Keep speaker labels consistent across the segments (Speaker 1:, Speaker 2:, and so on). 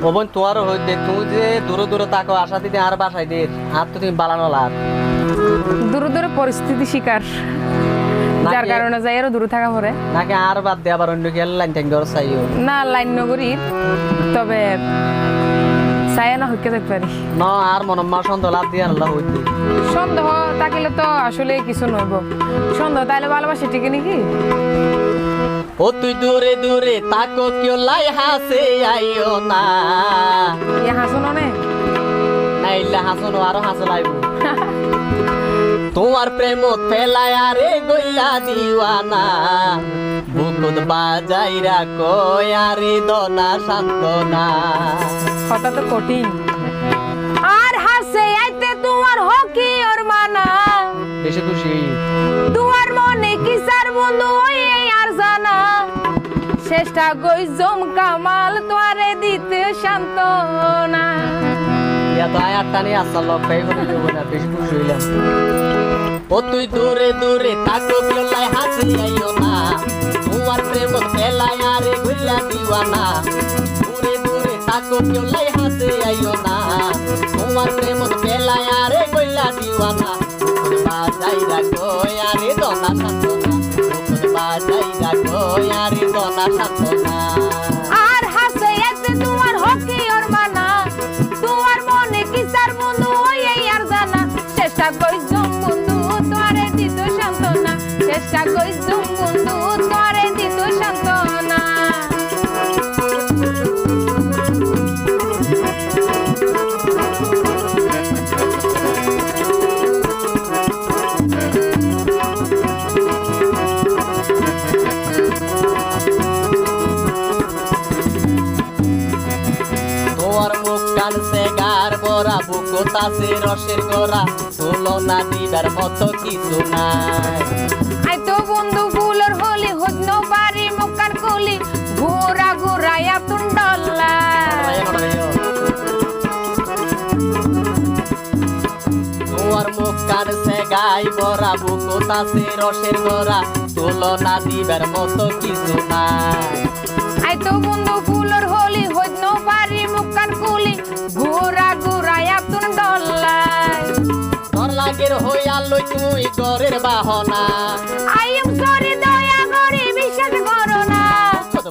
Speaker 1: বোন তোমারও হইতে তুমি যে দূরে দূরে তাকো আশা দিতে আর বাসায় দের আর তো তুমি বালানো লাভ
Speaker 2: দূরে দূরে পরিস্থিতি শিকার যার কারণে যাই আরো দূরে থাকা পরে
Speaker 1: নাকি আর বাদ দিয়ে আবার অন্য খেয়াল লাইন ট্যাং ধর চাইও
Speaker 2: না লাইন নগরী তবে চাই না হইকে যেতে পারি
Speaker 1: না আর মনম্মা সন্দেহ লাভ দিয়ে আল্লাহ হইতে
Speaker 2: সন্দেহ থাকিলে তো আসলে কিছু নইব সন্দেহ তাইলে ভালোবাসি ঠিক নাকি
Speaker 1: ও তুই দূরে দূরে তাকো কেউ লাই হাসে আইও না
Speaker 2: ইয়া হাসুন নে
Speaker 1: নাইলে হাসনো আরো হাসে লাইব তোমার প্রেম ফেলায় আরে গইলা দিওয়ানা বুকুত বাজাইরা কই আরে দনা সান্তনা
Speaker 2: কথা তো কঠিন আর হাসে আইতে তোমার হকি ওর মানা
Speaker 1: বেশি খুশি
Speaker 2: তোমার মনে কি সার বন্ধু এই আর জানা চেষ্টা গই জম কামাল তোরে দিতে সান্তনা
Speaker 1: ইয়া তো আয়াতটা নিয়ে আসল লক্ষ্যই করে দেবো না বেশি খুশি হইলাম ও তুই দূরে দূরে তাকো কেউ লাই হাসে আইও না তোমার প্রেম ফেলায় আরে গইলা দিওয়ানা দূরে দূরে তাকো কেউ লাই হাসে আইও না তোমার প্রেম ফেলায় আরে গইলা দিওয়ানা বাজাইরা কই আরে দনা সান্তনা বাজাইরা কই আরে দনা সান্তনা
Speaker 2: আর হাসে আইতে তোমার হকি ওর মানা তোমার মনে কি সার বন্ধু এই আর জানা চেষ্টা কই জম বন্ধু তোরে দিতে সান্তনা চেষ্টা কই জম বন্ধু তোরে দিতে সান্তনা
Speaker 1: তোমার মুখ কানছে গার বরা বুকতাছে রসের গড়া তুলনা দিবার মতো কিছু নাই
Speaker 2: আই তো বন্ধু ফুলের হলি হইন পারি মুখান কলি ঘোরা ঘোরাইয়া তুন্ডলা
Speaker 1: তোমার মুখ কানছে গাই বরা বুকতাছে রসের গড়া তুলনা দিবার মতো কিছু নাই
Speaker 2: আই তো বন্ধু ফুলের হলি হইন পারি মুখান কলি ঘোরা ঘোরাইয়া তুন্ডলা
Speaker 1: তোর লাগের হইয়া লই তুই গরের বাহনা
Speaker 2: আই এম সরি দয়া করি বিশ্বাস করো না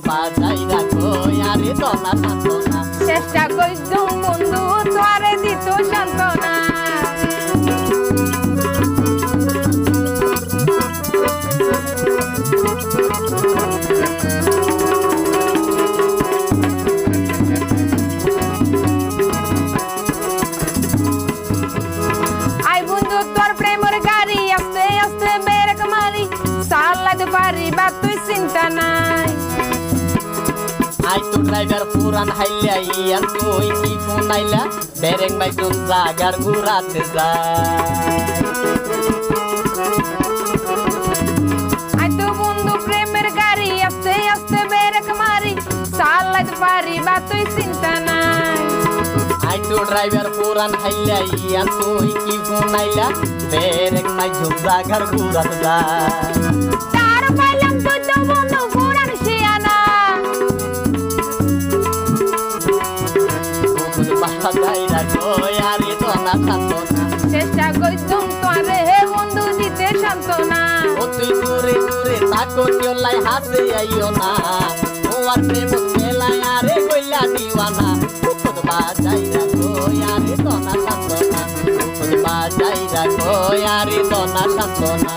Speaker 1: বাজাইরা কই আরে দনা সান্তনা
Speaker 2: চেষ্টা কই জম বন্ধু তোরে দিত সান্তনা আই বন্ধু তোর প্রেমের গাড়ি আস্তে আস্তে বেরেক মারি সালাদ পারি বা তুই চিন্তা নাই
Speaker 1: আই তো ড্রাইভার পুরান হাইলা ইয়ান তুই কি ফোনাইলা বেরেং বাই কোন জাগার ঘুরাতে যায়
Speaker 2: আই তো বন্ধু প্রেমের গাড়ি আস্তে আস্তে বেরেক মারি সালাদ পারি বা তুই চিন্তা নাই
Speaker 1: আই তো ড্রাইভার পুরান হাইলা ইয়ান তুই কি ফোনাইলা বেরেং বাই কোন জাগার ঘুরাতে যায়
Speaker 2: তার পাইলাম তুই তো বন্ধু পুরান শিয়ানা
Speaker 1: বাজাইরা কই আরে দনা সান্তনা
Speaker 2: চেষ্টা কই তুম তোরে হে বন্ধু দিতে সান্তনা
Speaker 1: ও তুই দূরে দূরে তাকো কেউ লাই হাসে আইও না তোমার প্রেম খেলায় আরে গইলা দিওয়ানা বুকত বাজাইরা কই আরে দনা সান্তনা বুকত বাজাইরা কই আরে দনা সান্তনা